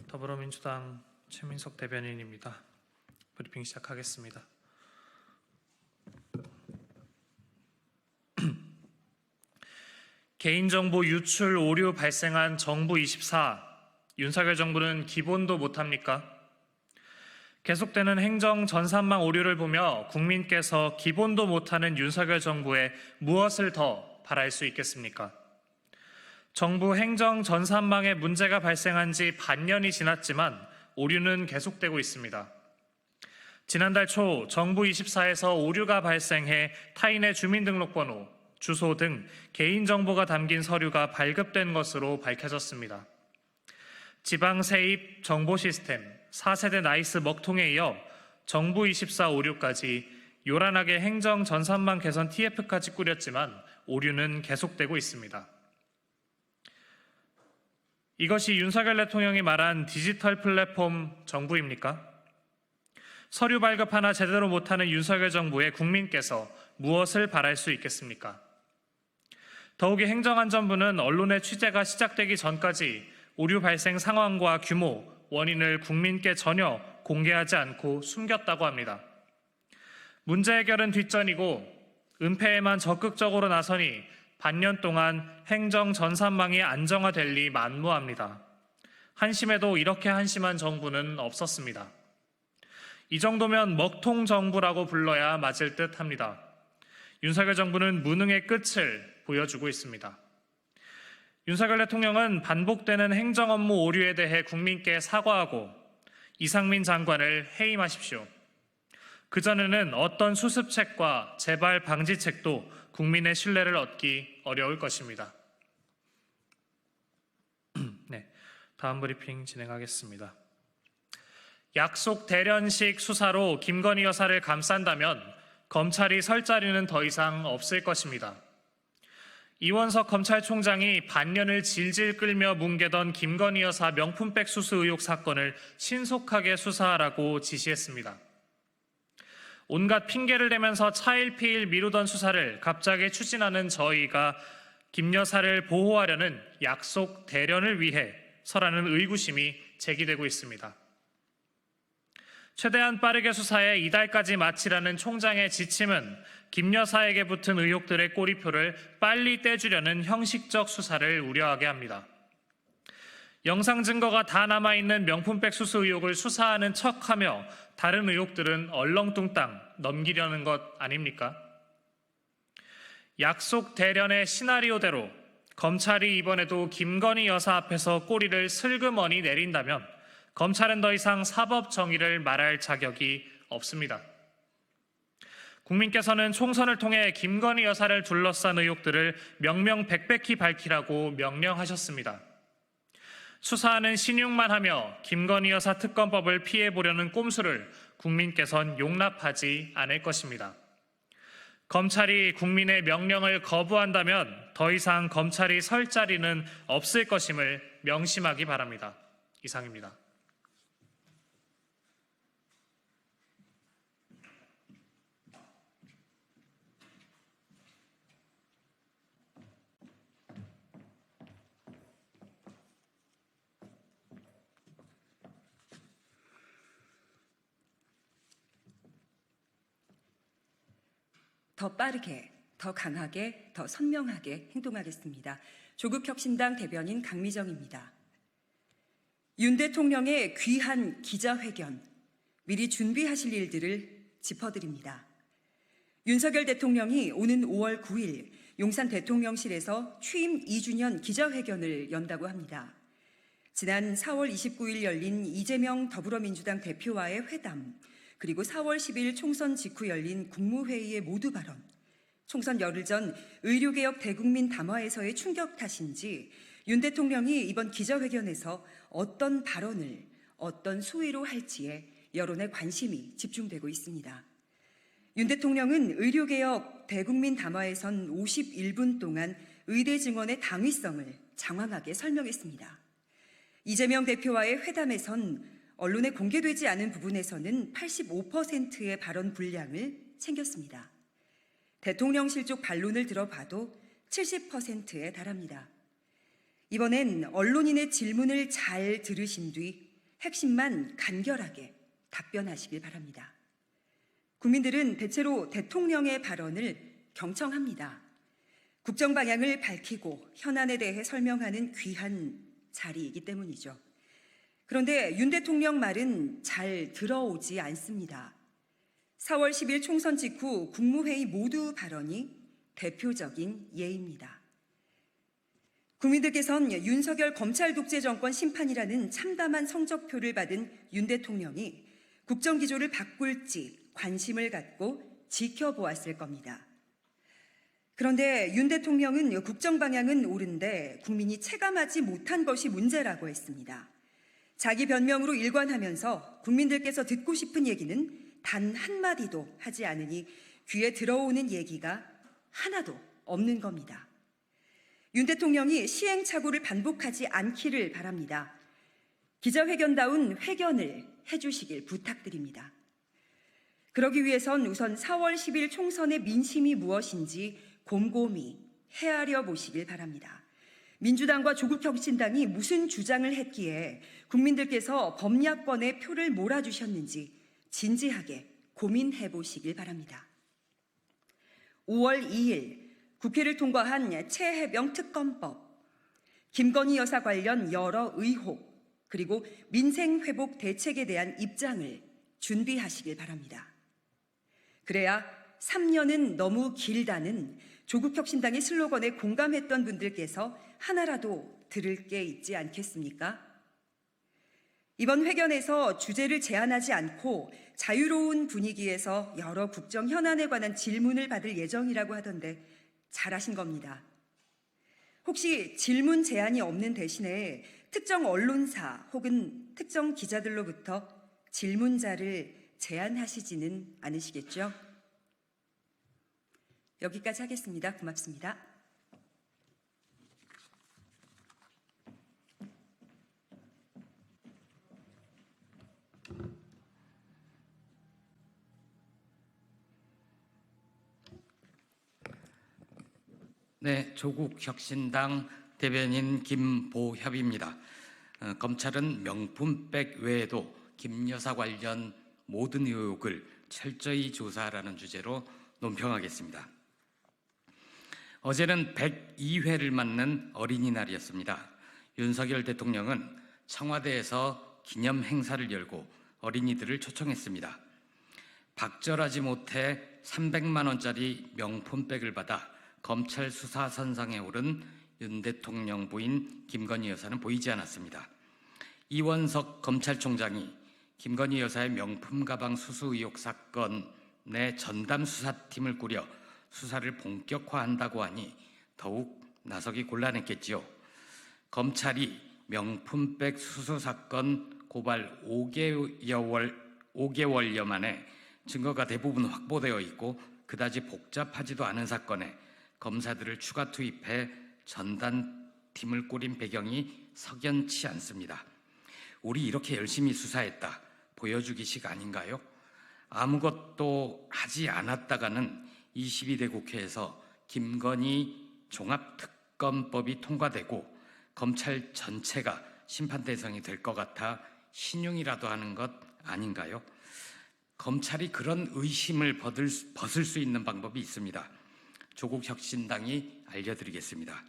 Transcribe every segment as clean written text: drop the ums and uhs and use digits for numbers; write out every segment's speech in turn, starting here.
더불어민주당 최민석 대변인입니다. 브리핑 시작하겠습니다. 개인정보 유출 오류 발생한 정부 24, 윤석열 정부는 기본도 못합니까? 계속되는 행정 전산망 오류를 보며 국민께서 기본도 못하는 윤석열 정부에 무엇을 더 바랄 수 있겠습니까? 정부 행정 전산망에 문제가 발생한 지 반년이 지났지만 오류는 계속되고 있습니다. 지난달 초 정부 24에서 오류가 발생해 타인의 주민등록번호, 주소 등 개인정보가 담긴 서류가 발급된 것으로 밝혀졌습니다. 지방세입 정보시스템, 4세대 나이스 먹통에 이어 정부 24 오류까지 요란하게 행정 전산망 개선 TF까지 꾸렸지만 오류는 계속되고 있습니다. 이것이 윤석열 대통령이 말한 디지털 플랫폼 정부입니까? 서류 발급 하나 제대로 못하는 윤석열 정부에 국민께서 무엇을 바랄 수 있겠습니까? 더욱이 행정안전부는 언론의 취재가 시작되기 전까지 오류 발생 상황과 규모, 원인을 국민께 전혀 공개하지 않고 숨겼다고 합니다. 문제 해결은 뒷전이고 은폐에만 적극적으로 나서니 반년 동안 행정 전산망이 안정화될 리 만무합니다. 한심해도 이렇게 한심한 정부는 없었습니다. 이 정도면 먹통 정부라고 불러야 맞을 듯 합니다. 윤석열 정부는 무능의 끝을 보여주고 있습니다. 윤석열 대통령은 반복되는 행정 업무 오류에 대해 국민께 사과하고 이상민 장관을 해임하십시오. 그전에는 어떤 수습책과 재발 방지책도 국민의 신뢰를 얻기 어려울 것입니다. 네, 다음 브리핑 진행하겠습니다. 약속 대련식 수사로 김건희 여사를 감싼다면 검찰이 설 자리는 더 이상 없을 것입니다. 이원석 검찰총장이 반년을 질질 끌며 뭉개던 김건희 여사 명품백 수수 의혹 사건을 신속하게 수사하라고 지시했습니다. 온갖 핑계를 대면서 차일피일 미루던 수사를 갑자기 추진하는 저희가 김 여사를 보호하려는 약속 대련을 위해 서라는 의구심이 제기되고 있습니다. 최대한 빠르게 수사해 이달까지 마치라는 총장의 지침은 김 여사에게 붙은 의혹들의 꼬리표를 빨리 떼주려는 형식적 수사를 우려하게 합니다. 영상 증거가 다 남아있는 명품백 수수 의혹을 수사하는 척하며 다른 의혹들은 얼렁뚱땅 넘기려는 것 아닙니까? 약속 대련의 시나리오대로 검찰이 이번에도 김건희 여사 앞에서 꼬리를 슬그머니 내린다면 검찰은 더 이상 사법 정의를 말할 자격이 없습니다. 국민께서는 총선을 통해 김건희 여사를 둘러싼 의혹들을 명명백백히 밝히라고 명령하셨습니다. 수사하는 신용만 하며 김건희 여사 특검법을 피해보려는 꼼수를 국민께선 용납하지 않을 것입니다. 검찰이 국민의 명령을 거부한다면 더 이상 검찰이 설 자리는 없을 것임을 명심하기 바랍니다. 이상입니다. 더 빠르게, 더 강하게, 더 선명하게 행동하겠습니다. 조국혁신당 대변인 강미정입니다. 윤 대통령의 귀한 기자회견, 미리 준비하실 일들을 짚어드립니다. 윤석열 대통령이 오는 5월 9일 용산 대통령실에서 취임 2주년 기자회견을 연다고 합니다. 지난 4월 29일 열린 이재명 더불어민주당 대표와의 회담, 그리고 4월 10일 총선 직후 열린 국무회의의 모두 발언, 총선 열흘 전 의료개혁 대국민 담화에서의 충격 탓인지 윤 대통령이 이번 기자회견에서 어떤 발언을 어떤 수위로 할지에 여론의 관심이 집중되고 있습니다. 윤 대통령은 의료개혁 대국민 담화에선 51분 동안 의대 증원의 당위성을 장황하게 설명했습니다. 이재명 대표와의 회담에선 언론에 공개되지 않은 부분에서는 85%의 발언 분량을 챙겼습니다. 대통령실 쪽 반론을 들어봐도 70%에 달합니다. 이번엔 언론인의 질문을 잘 들으신 뒤 핵심만 간결하게 답변하시길 바랍니다. 국민들은 대체로 대통령의 발언을 경청합니다. 국정 방향을 밝히고 현안에 대해 설명하는 귀한 자리이기 때문이죠. 그런데 윤 대통령 말은 잘 들어오지 않습니다. 4월 10일 총선 직후 국무회의 모두 발언이 대표적인 예입니다. 국민들께선 윤석열 검찰 독재 정권 심판이라는 참담한 성적표를 받은 윤 대통령이 국정기조를 바꿀지 관심을 갖고 지켜보았을 겁니다. 그런데 윤 대통령은 국정 방향은 옳은데 국민이 체감하지 못한 것이 문제라고 했습니다. 자기 변명으로 일관하면서 국민들께서 듣고 싶은 얘기는 단 한마디도 하지 않으니 귀에 들어오는 얘기가 하나도 없는 겁니다. 윤 대통령이 시행착오를 반복하지 않기를 바랍니다. 기자회견다운 회견을 해주시길 부탁드립니다. 그러기 위해선 우선 4월 10일 총선의 민심이 무엇인지 곰곰이 헤아려 보시길 바랍니다. 민주당과 조국혁신당이 무슨 주장을 했기에 국민들께서 범야권에 표를 몰아주셨는지 진지하게 고민해 보시길 바랍니다. 5월 2일 국회를 통과한 최혜병 특검법, 김건희 여사 관련 여러 의혹, 그리고 민생회복 대책에 대한 입장을 준비하시길 바랍니다. 그래야 3년은 너무 길다는 조국혁신당의 슬로건에 공감했던 분들께서 하나라도 들을 게 있지 않겠습니까? 이번 회견에서 주제를 제한하지 않고 자유로운 분위기에서 여러 국정 현안에 관한 질문을 받을 예정이라고 하던데 잘하신 겁니다. 혹시 질문 제한이 없는 대신에 특정 언론사 혹은 특정 기자들로부터 질문자를 제한하시지는 않으시겠죠? 여기까지 하겠습니다. 고맙습니다. 네, 조국혁신당 대변인 김보협입니다. 검찰은 명품백 외에도 김 여사 관련 모든 의혹을 철저히 조사하라는 주제로 논평하겠습니다. 어제는 102회를 맞는 어린이날이었습니다. 윤석열 대통령은 청와대에서 기념 행사를 열고 어린이들을 초청했습니다. 박절하지 못해 300만 원짜리 명품백을 받아 검찰 수사선상에 오른 윤 대통령 부인 김건희 여사는 보이지 않았습니다. 이원석 검찰총장이 김건희 여사의 명품 가방 수수 의혹 사건의 전담 수사팀을 꾸려 수사를 본격화한다고 하니 더욱 나서기 곤란했겠지요. 검찰이 명품백 수수 사건 고발 5개월여 만에 증거가 대부분 확보되어 있고 그다지 복잡하지도 않은 사건에 검사들을 추가 투입해 전담팀을 꾸린 배경이 석연치 않습니다. 우리 이렇게 열심히 수사했다 보여주기식 아닌가요? 아무것도 하지 않았다가는 22대 국회에서 김건희 종합특검법이 통과되고 검찰 전체가 심판 대상이 될 것 같아 신용이라도 하는 것 아닌가요? 검찰이 그런 의심을 벗을 수 있는 방법이 있습니다. 조국혁신당이 알려드리겠습니다.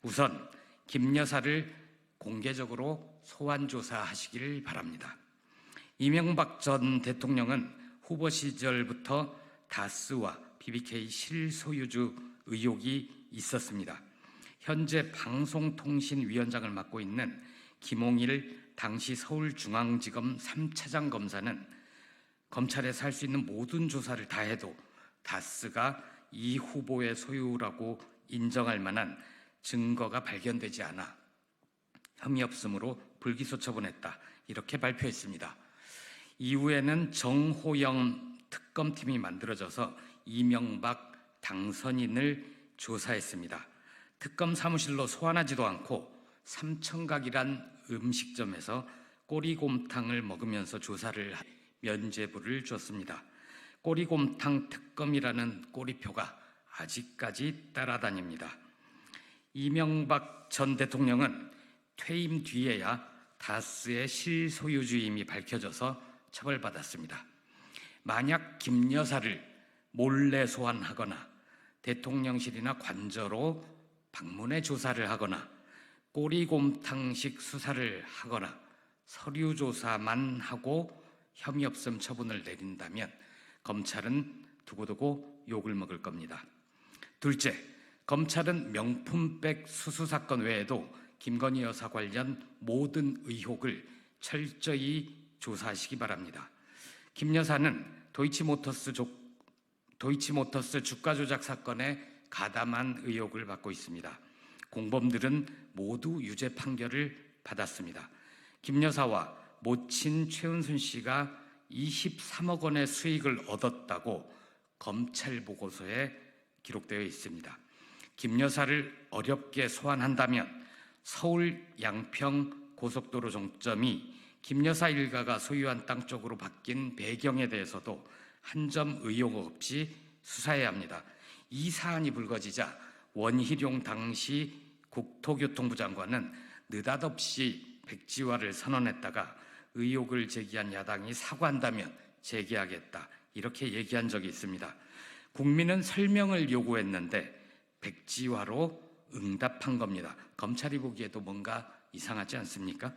우선 김 여사를 공개적으로 소환 조사하시기를 바랍니다. 이명박 전 대통령은 후보 시절부터 다스와 BBK 실소유주 의혹이 있었습니다. 현재 방송통신위원장을 맡고 있는 김홍일 당시 서울중앙지검 3차장 검사는 검찰에서 할 수 있는 모든 조사를 다 해도 다스가 이 후보의 소유라고 인정할 만한 증거가 발견되지 않아 혐의 없음으로 불기소 처분했다. 이렇게 발표했습니다. 이후에는 정호영 특검팀이 만들어져서 이명박 당선인을 조사했습니다. 특검 사무실로 소환하지도 않고 삼청각이란 음식점에서 꼬리곰탕을 먹으면서 조사를 면죄부를 줬습니다. 꼬리곰탕 특검이라는 꼬리표가 아직까지 따라다닙니다. 이명박 전 대통령은 퇴임 뒤에야 다스의 실소유주임이 밝혀져서 처벌받았습니다. 만약 김 여사를 몰래 소환하거나 대통령실이나 관저로 방문해 조사를 하거나 꼬리곰탕식 수사를 하거나 서류 조사만 하고 혐의 없음 처분을 내린다면 검찰은 두고두고 욕을 먹을 겁니다. 둘째, 검찰은 명품백 수수 사건 외에도 김건희 여사 관련 모든 의혹을 철저히 조사하시기 바랍니다. 김 여사는 도이치모터스 주가 조작 사건에 가담한 의혹을 받고 있습니다. 공범들은 모두 유죄 판결을 받았습니다. 김 여사와 모친 최은순 씨가 23억 원의 수익을 얻었다고 검찰 보고서에 기록되어 있습니다. 김 여사를 어렵게 소환한다면 서울 양평 고속도로 종점이 김 여사 일가가 소유한 땅 쪽으로 바뀐 배경에 대해서도 한 점 의혹 없이 수사해야 합니다. 이 사안이 불거지자 원희룡 당시 국토교통부 장관은 느닷없이 백지화를 선언했다가 의혹을 제기한 야당이 사과한다면 재개하겠다 이렇게 얘기한 적이 있습니다. 국민은 설명을 요구했는데 백지화로 응답한 겁니다. 검찰이 보기에도 뭔가 이상하지 않습니까?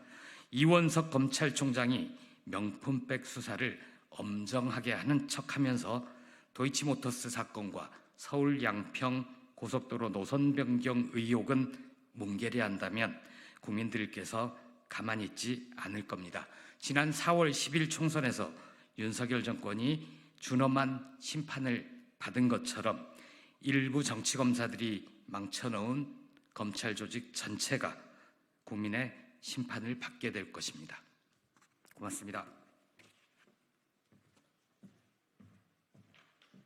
이원석 검찰총장이 명품백 수사를 엄정하게 하는 척하면서 도이치모터스 사건과 서울 양평 고속도로 노선 변경 의혹은 뭉개려 한다면 국민들께서 가만히 있지 않을 겁니다. 지난 4월 10일 총선에서 윤석열 정권이 준엄한 심판을 받은 것처럼 일부 정치검사들이 망쳐놓은 검찰 조직 전체가 국민의 심판을 받게 될 것입니다. 고맙습니다.